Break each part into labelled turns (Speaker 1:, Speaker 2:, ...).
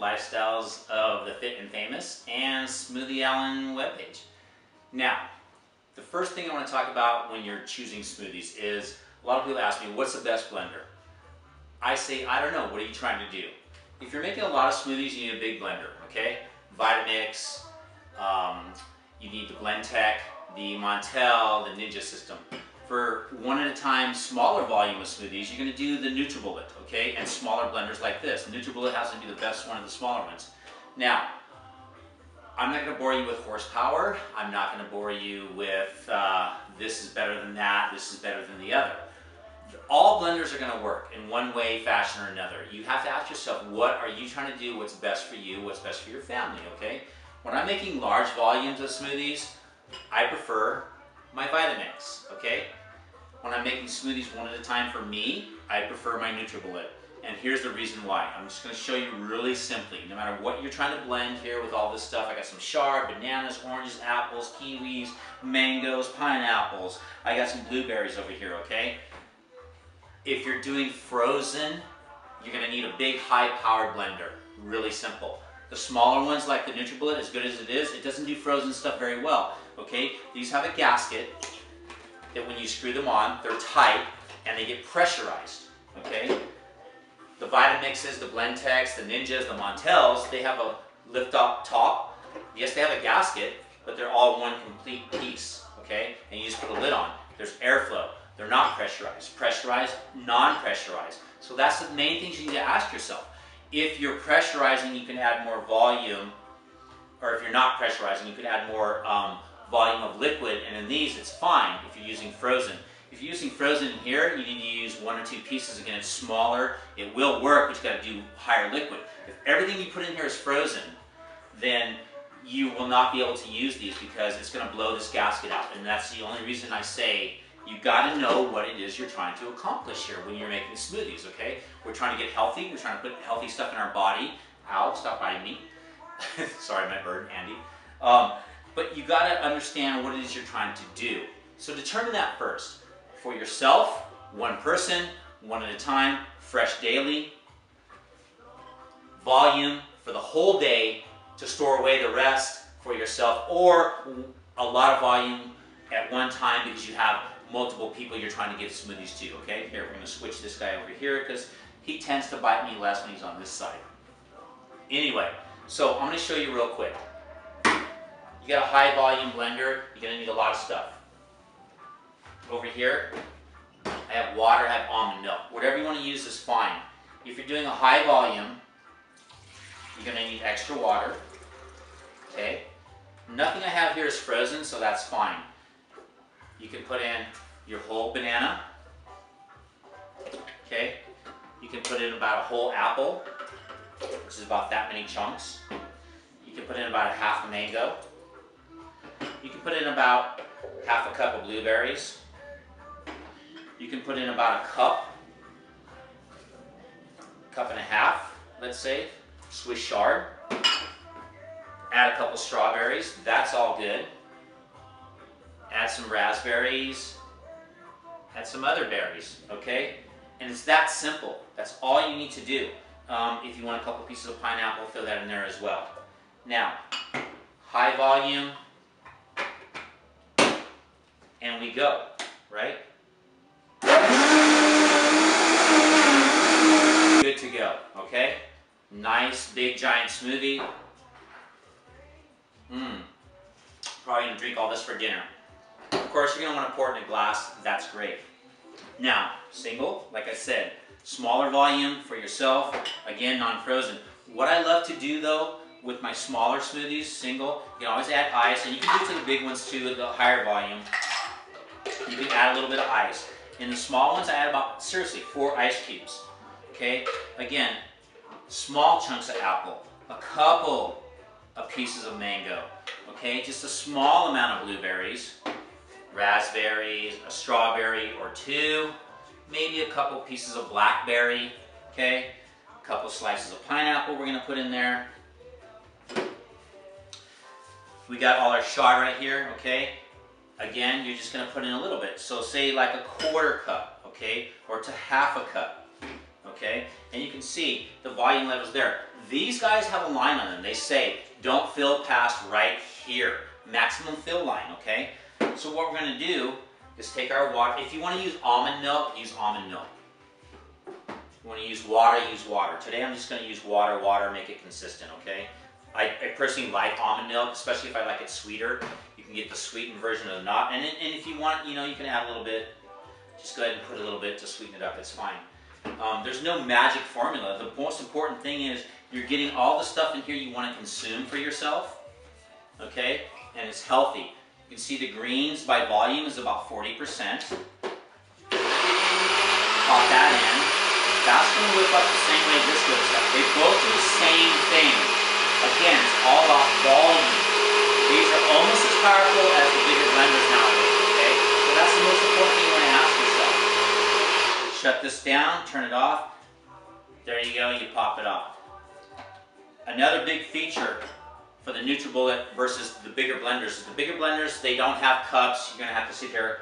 Speaker 1: lifestyles of the fit and famous and Smoothie Allen webpage. Now, the first thing I want to talk about when you're choosing smoothies is, a lot of people ask me, what's the best blender? I say, I don't know, what are you trying to do? If you're making a lot of smoothies, you need a big blender, okay? Vitamix, you need the Blendtec, the Montel, the Ninja system. For one at a time, smaller volume of smoothies, you're going to do the Nutribullet, okay? And smaller blenders like this. Nutribullet has to be the best one of the smaller ones. Now, I'm not going to bore you with horsepower. I'm not going to bore you with this is better than that, this is better than the other. All blenders are going to work in one way, fashion, or another. You have to ask yourself, what are you trying to do? What's best for you? What's best for your family, okay? When I'm making large volumes of smoothies, I prefer my Vitamix, okay? When I'm making smoothies one at a time for me, I prefer my Nutribullet. And here's the reason why. I'm just going to show you really simply. No matter what you're trying to blend here with all this stuff, I got some chard, bananas, oranges, apples, kiwis, mangoes, pineapples. I got some blueberries over here, okay? If you're doing frozen, you're going to need a big high-powered blender. Really simple. The smaller ones like the Nutribullet, as good as it doesn't do frozen stuff very well, okay? These have a gasket that when you screw them on, they're tight and they get pressurized, okay? The Vitamixes, the Blendtecs, the Ninjas, the Montels, they have a lift-up top. Yes, they have a gasket, but they're all one complete piece, okay? And you just put a lid on. There's airflow. They're not pressurized. Pressurized, non-pressurized. So that's the main things you need to ask yourself. If you're pressurizing, you can add more volume, or if you're not pressurizing, you can add more volume of liquid, and in these it's fine if you're using frozen. If you're using frozen here, you need to use 1 or 2 pieces. Again, it's smaller. It will work, but you've got to do higher liquid. If everything you put in here is frozen, then you will not be able to use these because it's going to blow this gasket out. And that's the only reason I say you got to know what it is you're trying to accomplish here when you're making smoothies, okay? We're trying to get healthy. We're trying to put healthy stuff in our body. Ow, stop biting me. Sorry, my bird, Andy. But you got to understand what it is you're trying to do. So determine that first. For yourself, one person, one at a time, fresh daily. Volume for the whole day to store away the rest for yourself, or a lot of volume at one time because you have multiple people you're trying to give smoothies to, okay? Here, we're going to switch this guy over here because he tends to bite me less when he's on this side. Anyway, so I'm going to show you real quick. You got a high volume blender, you're going to need a lot of stuff. Over here, I have water, I have almond milk. Whatever you want to use is fine. If you're doing a high volume, you're going to need extra water, okay? Nothing I have here is frozen, so that's fine. You can put in your whole banana, okay? You can put in about a whole apple, which is about that many chunks. You can put in about a half a mango. You can put in about half a cup of blueberries. You can put in about a cup and a half, let's say, Swiss chard. Add a couple strawberries, that's all good. Add some raspberries, add some other berries, okay? And it's that simple. That's all you need to do. If you want a couple pieces of pineapple, throw that in there as well. Now, high volume, and we go, right? Good to go, okay? Nice, big, giant smoothie. Probably gonna drink all this for dinner. Of course, you're gonna wanna pour it in a glass, that's great. Now, single, like I said, smaller volume for yourself, again, non-frozen. What I love to do though, with my smaller smoothies, single, you can always add ice, and you can do it to the big ones too, the higher volume. You can add a little bit of ice. In the small ones, I add about, seriously, 4 ice cubes, okay? Again, small chunks of apple, a couple of pieces of mango, okay? Just a small amount of blueberries, raspberries, a strawberry or 2, maybe a couple pieces of blackberry, okay? A couple slices of pineapple we're gonna put in there. We got all our chard right here, okay? Again, you're just gonna put in a little bit. So say like a 1/4 cup, okay? Or to half a cup, okay? And you can see the volume levels there. These guys have a line on them. They say, don't fill past right here. Maximum fill line, okay? So what we're gonna do is take our water. If you wanna use almond milk, use almond milk. If you wanna use water, use water. Today I'm just gonna use water, make it consistent, okay? I personally like almond milk, especially if I like it sweeter. You can get the sweetened version of the nut. And if you want, you know, you can add a little bit. Just go ahead and put a little bit to sweeten it up, it's fine. There's no magic formula. The most important thing is you're getting all the stuff in here you want to consume for yourself, okay? And it's healthy. You can see the greens by volume is about 40%. Pop that in. That's going to whip up the same way this whips up. They both do the same thing. Again, it's all about volume. These are almost as powerful as the bigger blenders nowadays, okay? So that's the most important thing you want to ask yourself. Shut this down, turn it off. There you go, you pop it off. Another big feature for the Nutribullet versus the bigger blenders is the bigger blenders, they don't have cups. You're going to have to sit there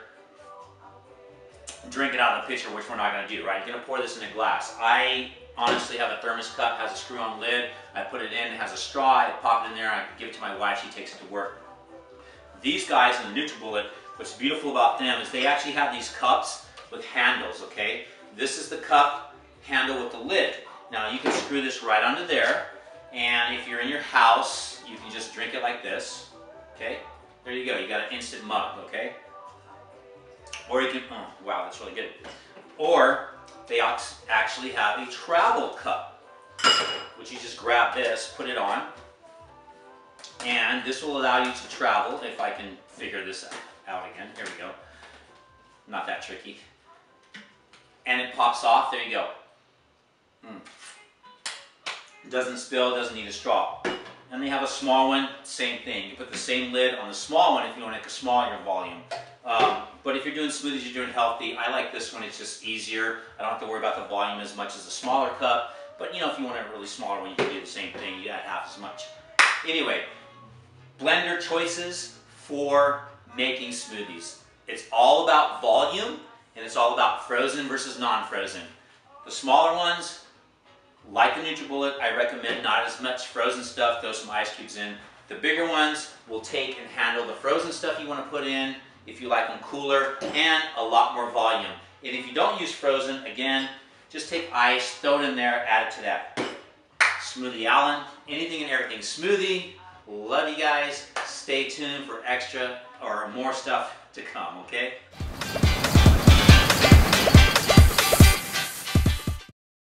Speaker 1: and drink it out of the pitcher, which we're not going to do, right? You're going to pour this in a glass. I honestly have a thermos cup, has a screw-on lid. I put it in, it has a straw, I pop it in there, I give it to my wife, she takes it to work. These guys in the Nutribullet, what's beautiful about them is they actually have these cups with handles, okay? This is the cup handle with the lid. Now you can screw this right under there, and if you're in your house, you can just drink it like this, okay? There you go, you got an instant mug, okay? Or you can, oh wow, that's really good. Or they actually have a travel cup, which you just grab this, put it on, and this will allow you to travel, if I can figure this out again. Here we go. Not that tricky. And it pops off, there you go. It doesn't spill, doesn't need a straw. And they have a small one, same thing. You put the same lid on the small one if you want to make a smaller volume. But if you're doing smoothies, you're doing healthy, I like this one, it's just easier. I don't have to worry about the volume as much as a smaller cup. But you know, if you want a really smaller one, you can do the same thing, you add half as much. Anyway, blender choices for making smoothies. It's all about volume, and it's all about frozen versus non-frozen. The smaller ones, like the Nutribullet, I recommend not as much frozen stuff, throw some ice cubes in. The bigger ones will take and handle the frozen stuff you want to put in, if you like them cooler, and a lot more volume. And if you don't use frozen, again, just take ice, throw it in there, add it to that. Smoothie Allen, anything and everything smoothie. Love you guys. Stay tuned for extra or more stuff to come, okay?